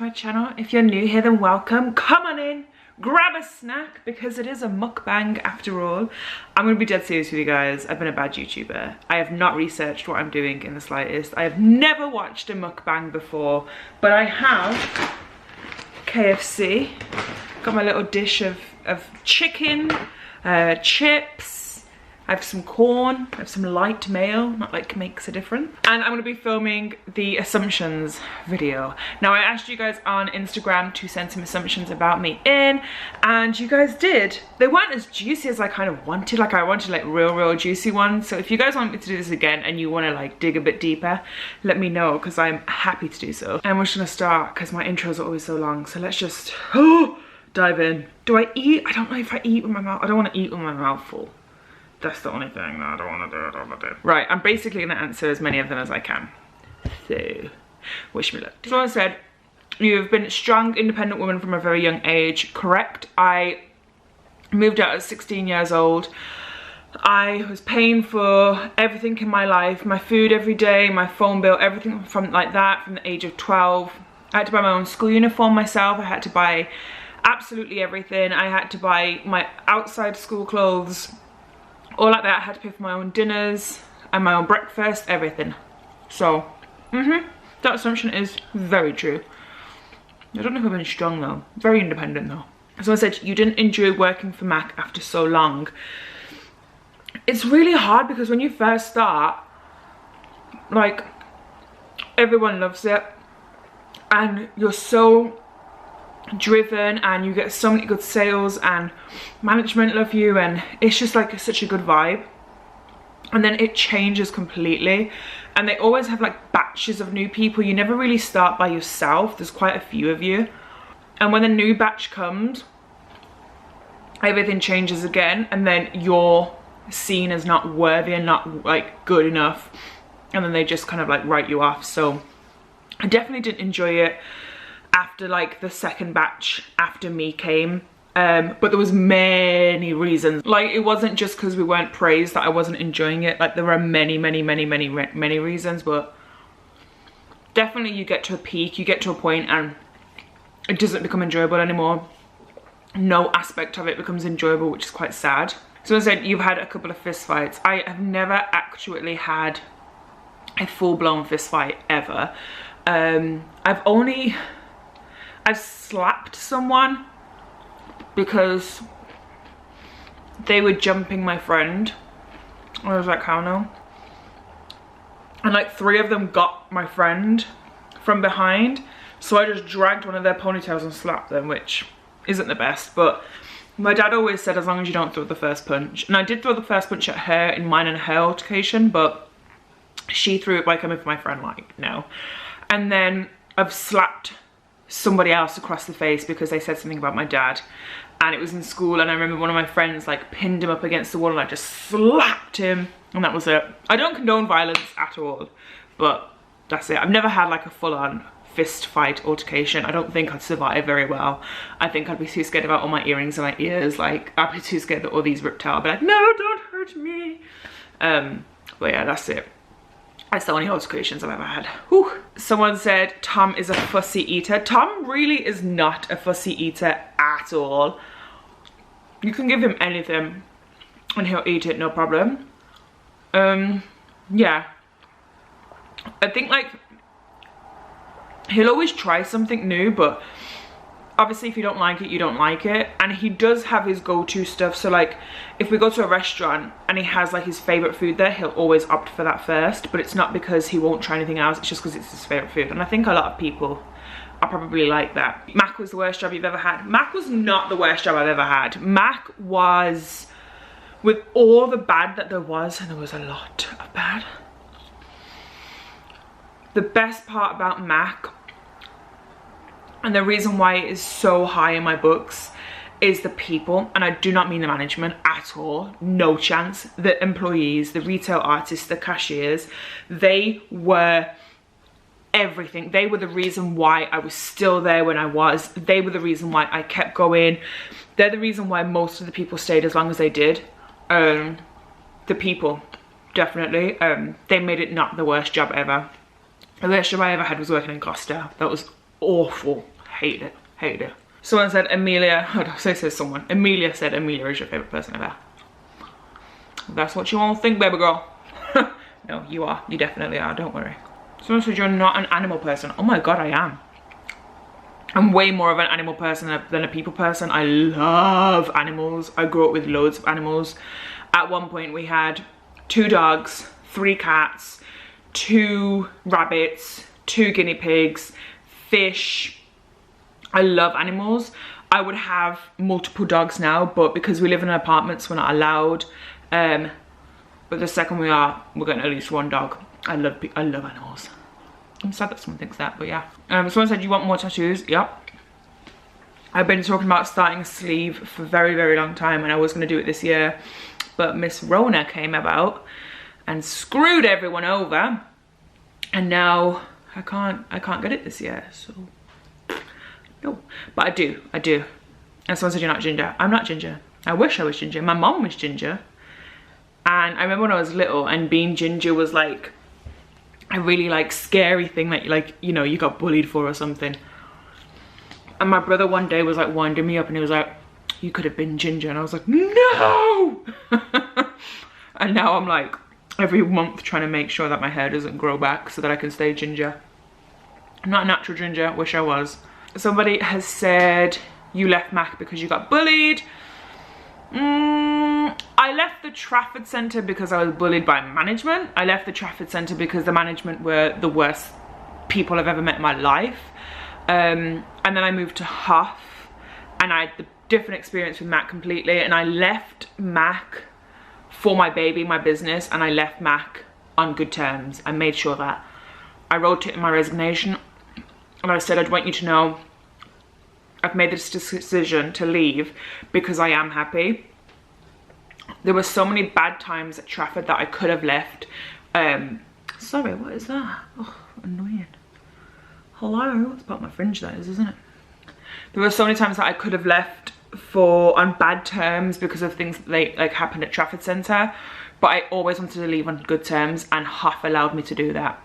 my channel. If you're new here, then welcome. Come on in, grab a snack, because it is a mukbang after all. I'm gonna be dead serious with you guys. I've been a bad YouTuber. I have not researched what I'm doing in the slightest. I have never watched a mukbang before, but I have KFC. Got my little dish of chicken, chips. I have some corn, I have some light mayo, not like makes a difference. And I'm gonna be filming the assumptions video. Now I asked you guys on Instagram to send some assumptions about me in, and you guys did. They weren't as juicy as I kind of wanted. Like I wanted like real juicy ones. So if you guys want me to do this again and you wanna like dig a bit deeper, let me know, because I'm happy to do so. And we're just gonna start, because my intros are always so long. So let's just dive in. Do I eat? I don't know if I eat with my mouth. I don't wanna eat with my mouth full. That's the only thing that I don't want to do. Right, I'm basically going to answer as many of them as I can. So, wish me luck. Someone said, you've been a strong, independent woman from a very young age. Correct. I moved out at 16 years old. I was paying for everything in my life. My food every day, my phone bill, everything from like that from the age of 12. I had to buy my own school uniform myself. I had to buy absolutely everything. I had to buy my outside school clothes. All like that. I had to pay for my own dinners and my own breakfast, everything. So, that assumption is very true. I don't know if I've been strong though. Very independent though. Someone said, you didn't enjoy working for Mac after so long. It's really hard because when you first start, like, everyone loves it. And you're so driven and you get so many good sales and management love you, and it's just like such a good vibe. And then it changes completely, and they always have like batches of new people. You never really start by yourself. There's quite a few of you, and when the new batch comes, everything changes again, and then you're seen as not worthy and not like good enough, and then they just kind of like write you off. So I definitely didn't enjoy it after like the second batch after me came, but there was many reasons. Like it wasn't just because we weren't praised that I wasn't enjoying it. Like there were many reasons, but definitely you get to a peak, you get to a point and it doesn't become enjoyable anymore. No aspect of it becomes enjoyable, which is quite sad. Someone said you've had a couple of fist fights. I have never actually had a full-blown fist fight ever. I've slapped someone because they were jumping my friend. I was like, how no? And like 3 of them got my friend from behind. So I just dragged one of their ponytails and slapped them, which isn't the best. But my dad always said, as long as you don't throw the first punch. And I did throw the first punch at her in mine and her altercation, but she threw it by coming for my friend, like, no. And then I've slapped somebody else across the face because they said something about my dad, and it was in school, and I remember one of my friends like pinned him up against the wall and I just slapped him, and that was it. I don't condone violence at all, but that's it. I've never had like a full-on fist fight altercation. I don't think I'd survive very well. I think I'd be too scared about all my earrings and my ears. Like I'd be too scared that all these ripped out. I'd be like, no, don't hurt me. But yeah, that's it. That's the only altercations I've ever had. Whew. Someone said Tom is a fussy eater. Tom really is not a fussy eater at all. You can give him anything and he'll eat it, no problem. Yeah. I think like he'll always try something new, but obviously if you don't like it, you don't like it. And he does have his go-to stuff. So like if we go to a restaurant and he has like his favorite food there, he'll always opt for that first. But it's not because he won't try anything else, it's just because it's his favorite food. And I think a lot of people are probably like that. Mac was the worst job you've ever had. Mac was not the worst job I've ever had. Mac was, with all the bad that there was, and there was a lot of bad, the best part about Mac, and the reason why it is so high in my books, is the people. And I do not mean the management at all, no chance. The employees, the retail artists, the cashiers, they were everything. They were the reason why I was still there when I was. They were the reason why I kept going. They're the reason why most of the people stayed as long as they did. The people, definitely. They made it not the worst job ever. The worst job I ever had was working in Costa. That was awful. Hated it, hated it. Someone said Amelia, oh, so says someone. Amelia said Amelia is your favourite person ever. That's what you all think, baby girl. No, you are. You definitely are, don't worry. Someone said you're not an animal person. Oh my god, I am. I'm way more of an animal person than a people person. I love animals. I grew up with loads of animals. At one point we had 2 dogs, 3 cats, 2 rabbits, 2 guinea pigs, fish. I love animals. I would have multiple dogs now, but because we live in apartments, we're not allowed. But the second we are, we're getting at least 1 dog. I love animals. I'm sad that someone thinks that, but yeah. Someone said you want more tattoos. Yep. I've been talking about starting a sleeve for a very, very long time, and I was going to do it this year, but Miss Rona came about and screwed everyone over, and now I can't get it this year. So no, but I do. And someone said you're not ginger. I'm not ginger. I wish I was ginger. My mom was ginger, and I remember when I was little, and being ginger was like a really like scary thing that like, you know, you got bullied for or something. And my brother one day was like winding me up, and he was like, you could have been ginger, and I was like, no. And now I'm like every month trying to make sure that my hair doesn't grow back so that I can stay ginger. I'm not a natural ginger, wish I was. Somebody has said you left Mac because you got bullied. I left the Trafford Centre because I was bullied by management. I left the Trafford Centre because the management were the worst people I've ever met in my life. And then I moved to Huff, and I had the different experience with Mac completely. And I left Mac for my baby, my business, and I left Mac on good terms. I made sure that I wrote it in my resignation, and I said, I'd want you to know I've made this decision to leave because I am happy. There were so many bad times at Trafford that I could have left. Sorry, what is that? Oh, annoying. Hello? It's about my fringe that is, isn't it? There were so many times that I could have left on bad terms because of things that like happened at Trafford Centre, but I always wanted to leave on good terms, and Huff allowed me to do that.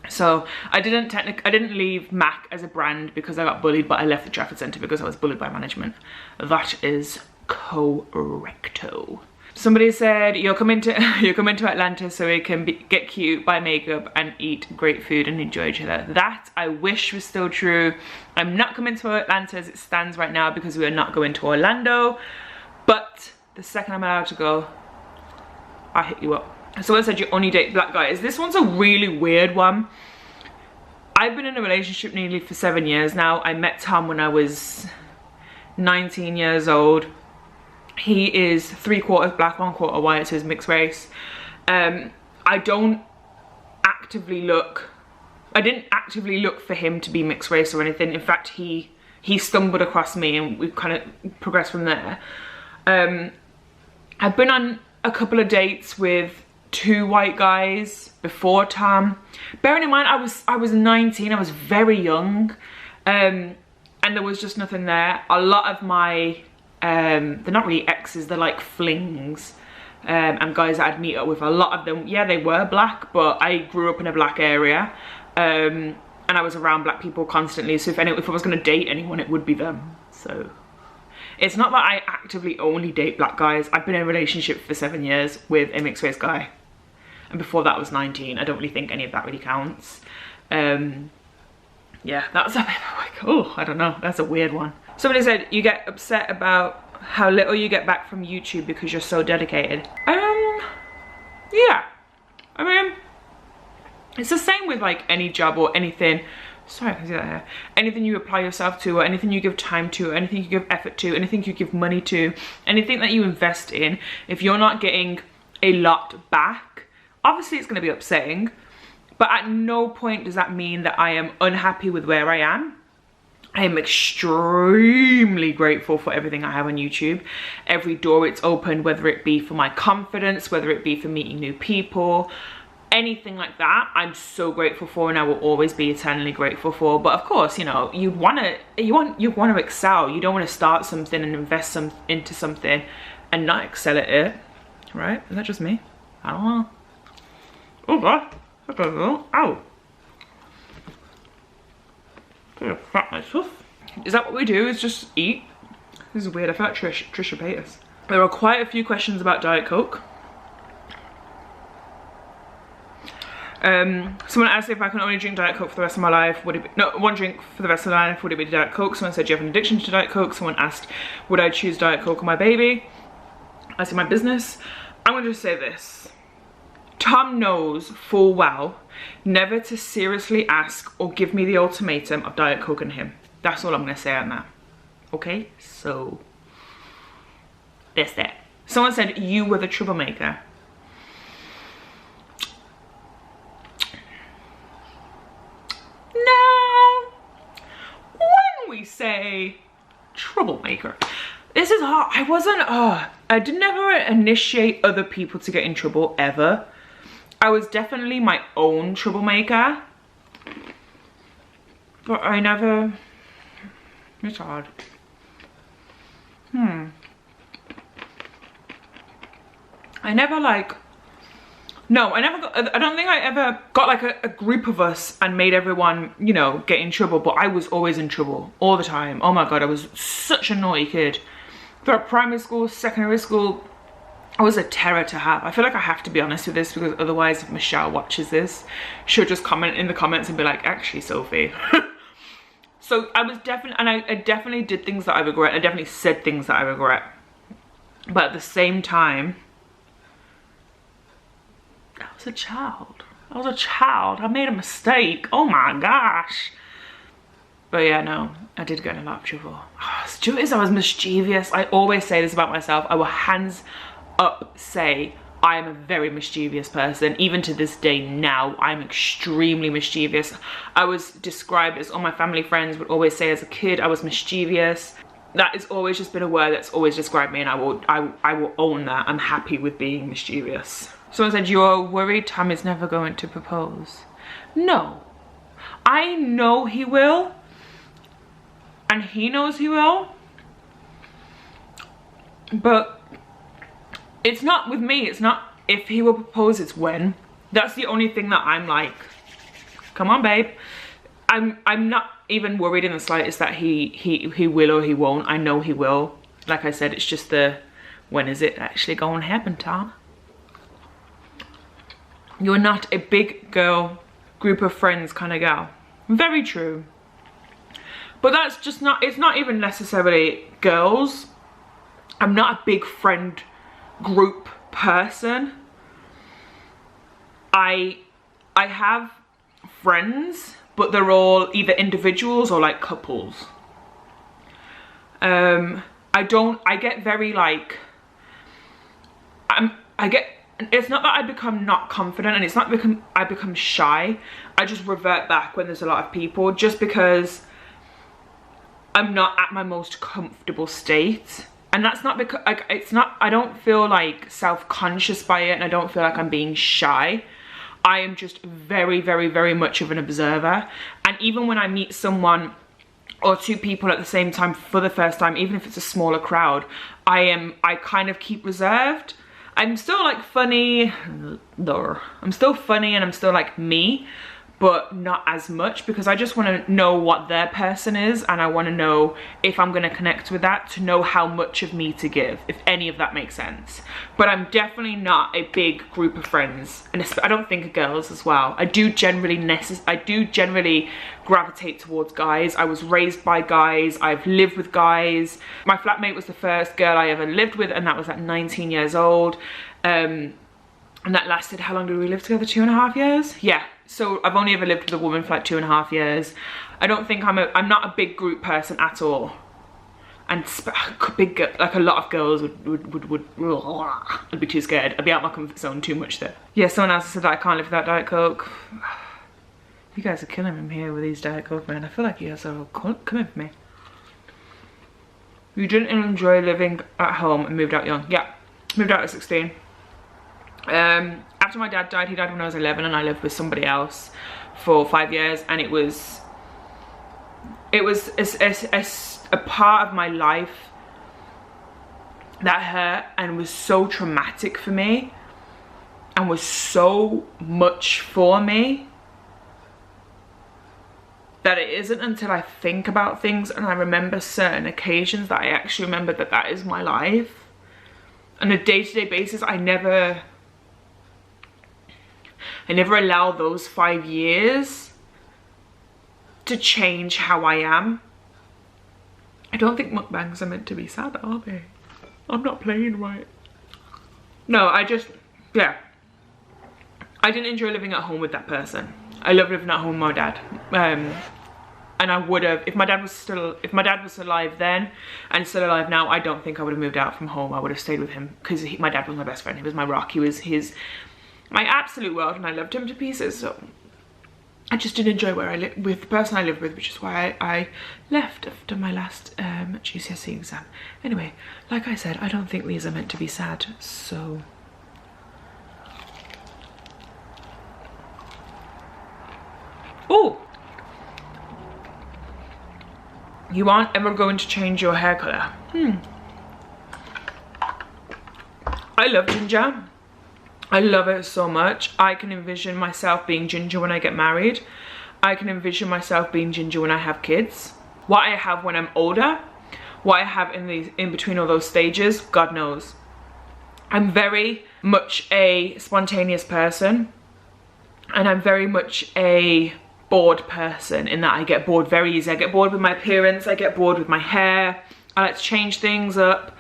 So I didn't leave Mac as a brand because I got bullied, but I left the Trafford Centre because I was bullied by management. That is correcto. Somebody said you're coming to Atlanta so we can get cute, buy makeup, and eat great food and enjoy each other. That I wish was still true. I'm not coming to Atlanta as it stands right now because we are not going to Orlando. But the second I'm allowed to go, I'll hit you up. Someone said you only date black guys. This one's a really weird one. I've been in a relationship nearly for 7 years now. I met Tom when I was 19 years old. He is 3/4 black, 1/4 white, so he's mixed race. I didn't actively look for him to be mixed race or anything. In fact, he stumbled across me and we kind of progressed from there. I've been on a couple of dates with 2 white guys before Tom. Bearing in mind I was 19, I was very young, and there was just nothing there. A lot of my they're not really exes, they're like flings, and guys that I'd meet up with, a lot of them, yeah, they were black, but I grew up in a black area, and I was around black people constantly, so if I was going to date anyone, it would be them. So it's not that I actively only date black guys. I've been in a relationship for 7 years with a mixed race guy, and before that I was 19. I don't really think any of that really counts. Yeah, that's a bit like, oh, I don't know, that's a weird one. Somebody said you get upset about how little you get back from YouTube because you're so dedicated. Yeah, I mean, it's the same with like any job or anything. Sorry, I can see that here. Anything you apply yourself to, or anything you give time to, or anything you give effort to, anything you give money to, anything that you invest in, if you're not getting a lot back, obviously it's going to be upsetting, but at no point does that mean that I am unhappy with where I am. I am extremely grateful for everything I have on YouTube. Every door it's opened, whether it be for my confidence, whether it be for meeting new people, anything like that, I'm so grateful for, and I will always be eternally grateful for. But of course, you know, you want to excel. You don't want to start something and invest into something and not excel at it, right? Is that just me? I don't know. Oh god, ow. I'm gonna crap myself. Is that what we do, is just eat? This is weird, I feel like Trisha Paytas. There are quite a few questions about Diet Coke. Someone asked if I can only drink Diet Coke for the rest of my life, would it be, no, one drink for the rest of my life, would it be Diet Coke? Someone said, do you have an addiction to Diet Coke? Someone asked, would I choose Diet Coke or my baby? I said, my business. I'm gonna just say this. Tom knows full well never to seriously ask or give me the ultimatum of Diet Coke and him. That's all I'm gonna say on that. Okay, so that's that. Someone said you were the troublemaker. No. When we say troublemaker, this is hard. I did never initiate other people to get in trouble ever. I was definitely my own troublemaker, but I never, it's hard. I never like, no, I don't think I ever got like a group of us and made everyone, you know, get in trouble, but I was always in trouble all the time. Oh my God, I was such a naughty kid. Throughout primary school, secondary school, I was a terror to have. I feel like I have to be honest with this because otherwise if Michelle watches this, she'll just comment in the comments and be like, actually Sophie. So I was definitely, and I definitely did things that I regret. I definitely said things that I regret. But at the same time, I was a child. I was a child. I made a mistake. Oh my gosh. But yeah, no, I did get in a lot of trouble. Oh, I was mischievous. I always say this about myself. I will hands up say I am a very mischievous person. Even to this day now, I'm extremely mischievous. I was described as, all my family friends would always say as a kid, I was mischievous. That has always just been a word that's always described me, and I will own that. I'm happy with being mischievous. Someone said, you're worried Tom is never going to propose. No, I know he will, and he knows he will, but it's not with me. It's not if he will propose, it's when. That's the only thing that I'm like, come on babe. I'm not even worried in the slightest that he will or he won't. I know he will. Like I said, it's just the, when is it actually going to happen, Tom? You're not a big girl, group of friends kind of gal. Very true. But that's just not, it's not even necessarily girls. I'm not a big friend group person. I have friends, but they're all either individuals or like couples. I get very like, it's not that I become not confident, and it's not I become shy. I just revert back when there's a lot of people, just because I'm not at my most comfortable state. And that's not because, like, it's not, I don't feel like self-conscious by it, and I don't feel like I'm being shy. I am just very, very, very much of an observer. And even when I meet someone or two people at the same time for the first time, even if it's a smaller crowd, I kind of keep reserved. I'm still like funny, I'm still funny and I'm still like me, but not as much, because I just want to know what their person is, and I want to know if I'm going to connect with that, to know how much of me to give, if any of that makes sense. But I'm definitely not a big group of friends, and I don't think of girls as well. I do generally gravitate towards guys. I was raised by guys, I've lived with guys. My flatmate was the first girl I ever lived with, and that was at 19 years old. And that lasted, how long did we live together? 2.5 years? Yeah. So I've only ever lived with a woman for like 2.5 years. I don't think I'm not a big group person at all. And like a lot of girls would be too scared. I'd be out my comfort zone too much there. Yeah, someone else said that I can't live without Diet Coke. You guys are killing me here with these Diet Coke, man. I feel like you guys are coming for me. You didn't enjoy living at home and moved out young. Yeah, moved out at 16. After my dad died, he died when I was 11, and I lived with somebody else for 5 years, and it was a part of my life that hurt and was so traumatic for me and was so much for me that it isn't until I think about things and I remember certain occasions that I actually remember that that is my life. On a day-to-day basis, I never allow those 5 years to change how I am. I don't think mukbangs are meant to be sad, are they? I'm not playing right. No, yeah. I didn't enjoy living at home with that person. I love living at home with my dad. And I would have, if my dad was alive then and still alive now, I don't think I would have moved out from home. I would have stayed with him because my dad was my best friend. He was my rock. He was my absolute world, and I loved him to pieces. So I just didn't enjoy where I lived with the person I lived with, which is why I left after my last GCSE exam. Anyway, like I said, I don't think these are meant to be sad. So oh, you aren't ever going to change your hair color? I love ginger. I love it so much. I can envision myself being ginger when I get married. I can envision myself being ginger when I have kids. What I have when I'm older, what I have in between all those stages, God knows. I'm very much a spontaneous person, and I'm very much a bored person in that I get bored very easy. I get bored with my appearance, I get bored with my hair, I like to change things up.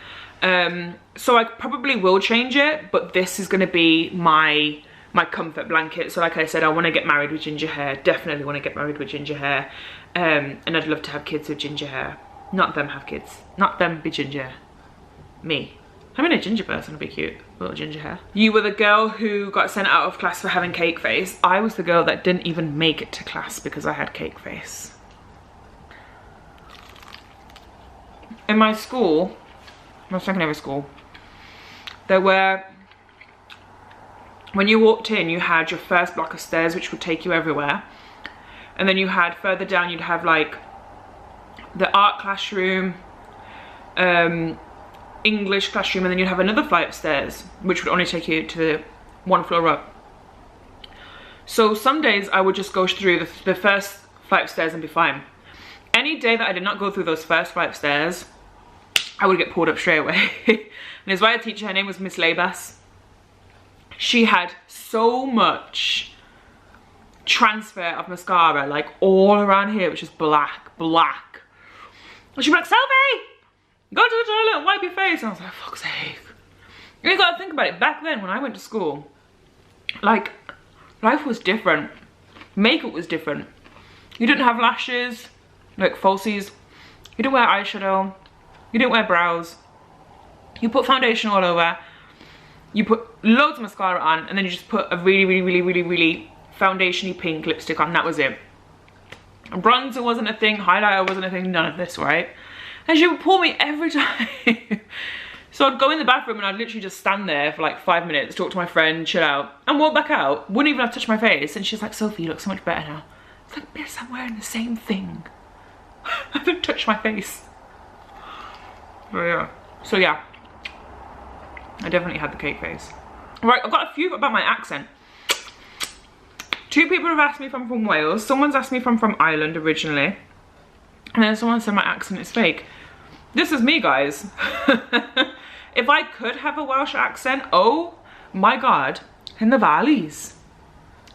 So I probably will change it, but this is going to be my comfort blanket. So like I said, I want to get married with ginger hair. Definitely want to get married with ginger hair. And I'd love to have kids with ginger hair. Not them have kids. Not them be ginger. Me. I mean, a ginger person would be cute. Little ginger hair. You were the girl who got sent out of class for having cake face. I was the girl that didn't even make it to class because I had cake face. In my school, my secondary school, there were, when you walked in, you had your first block of stairs which would take you everywhere, and then you had further down, you'd have like the art classroom, English classroom, and then you'd have another flight of stairs which would only take you to one floor up. So some days I would just go through the first flight of stairs and be fine. Any day that I did not go through those first flight of stairs, I would get pulled up straight away. And it's why a teacher, her name was Miss Labas. She had so much transfer of mascara, like all around here, which is black. And she'd be like, Sophie, go to the toilet and wipe your face. And I was like, fuck's sake. And you gotta think about it, back then when I went to school, like, life was different. Makeup was different. You didn't have lashes, like falsies. You didn't wear eyeshadow. You didn't wear brows. You put foundation all over. You put loads of mascara on, and then you just put a really foundation-y pink lipstick on. That was it. Bronzer wasn't a thing. Highlighter wasn't a thing. None of this, right? And she would pull me every time. So I'd go in the bathroom and I'd literally just stand there for like 5 minutes, talk to my friend, chill out, and walk back out. Wouldn't even have touched my face. And she's like, Sophie, you look so much better now. It's like, bitch, I'm wearing the same thing. I didn't touch my face. So yeah, I definitely had the cake face. Right, I've got a few about my accent. 2 people have asked me if I'm from Wales. Someone's asked me if I'm from Ireland originally. And then someone said my accent is fake. This is me, guys. If I could have a Welsh accent, oh my God, in the valleys.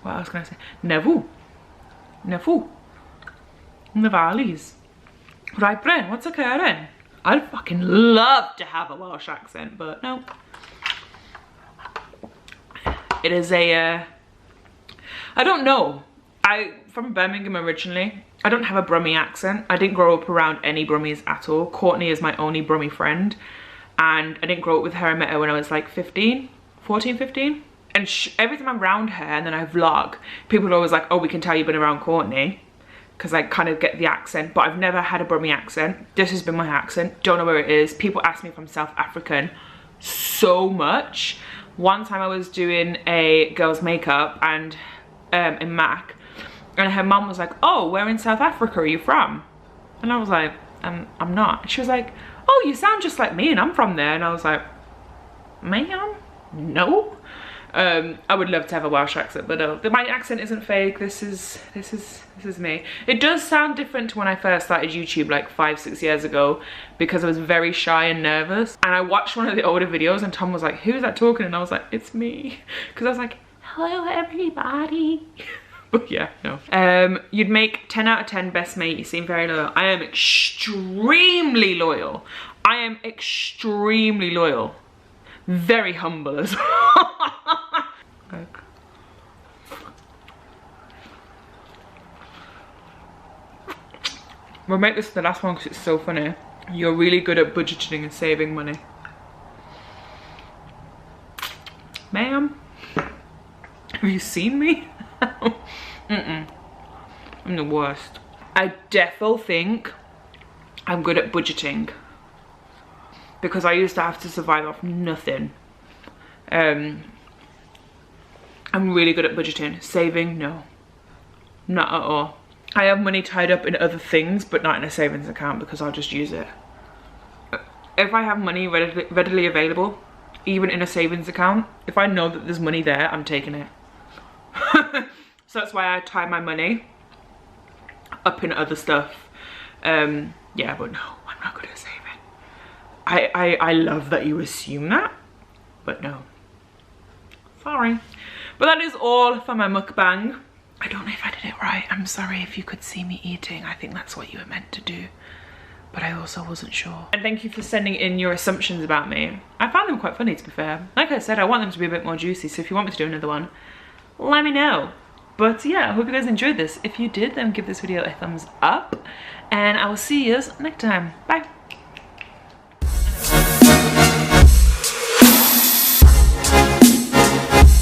What else can I say? Never. In the valleys. Right, Bryn, what's occurring? I'd fucking love to have a Welsh accent, but no. It is a, I don't know. I'm from Birmingham originally. I don't have a Brummie accent. I didn't grow up around any Brummies at all. Courtney is my only Brummie friend. And I didn't grow up with her. I met her when I was like 14, 15. And every time I'm around her and then I vlog, people are always like, oh, we can tell you've been around Courtney. Because I kind of get the accent, but I've never had a Brummie accent. This has been my accent. Don't know where it is. People ask me if I'm South African so much. One time I was doing a girl's makeup and in MAC, and her mum was like, oh, where in South Africa are you from? And I was like, I'm not. She was like, oh, you sound just like me and I'm from there. And I was like, ma'am, no. I would love to have a Welsh accent, but no, my accent isn't fake. This is me. It does sound different to when I first started YouTube like 5-6 years ago, because I was very shy and nervous. And I watched one of the older videos and Tom was like, who's that talking? And I was like, it's me. Because I was like, hello everybody. But yeah, no. You'd make 10 out of 10 best mate. You seem very loyal. I am extremely loyal. I am extremely loyal. Very humble as well. Like, we'll make this the last one because it's so funny. You're really good at budgeting and saving money. Ma'am, have you seen me? I'm the worst. I defo think I'm good at budgeting, because I used to have to survive off nothing. I'm really good at budgeting. Saving, no, not at all. I have money tied up in other things, but not in a savings account, because I'll just use it. If I have money readily available, even in a savings account, if I know that there's money there, I'm taking it. So that's why I tie my money up in other stuff. Yeah, but no, I'm not good at saving. I love that you assume that, but no. Sorry. But that is all for my mukbang. I don't know if I did it right. I'm sorry if you could see me eating. I think that's what you were meant to do, but I also wasn't sure. And thank you for sending in your assumptions about me. I found them quite funny, to be fair. Like I said, I want them to be a bit more juicy, so if you want me to do another one, let me know. But yeah, I hope you guys enjoyed this. If you did, then give this video a thumbs up, and I will see you next time. Bye.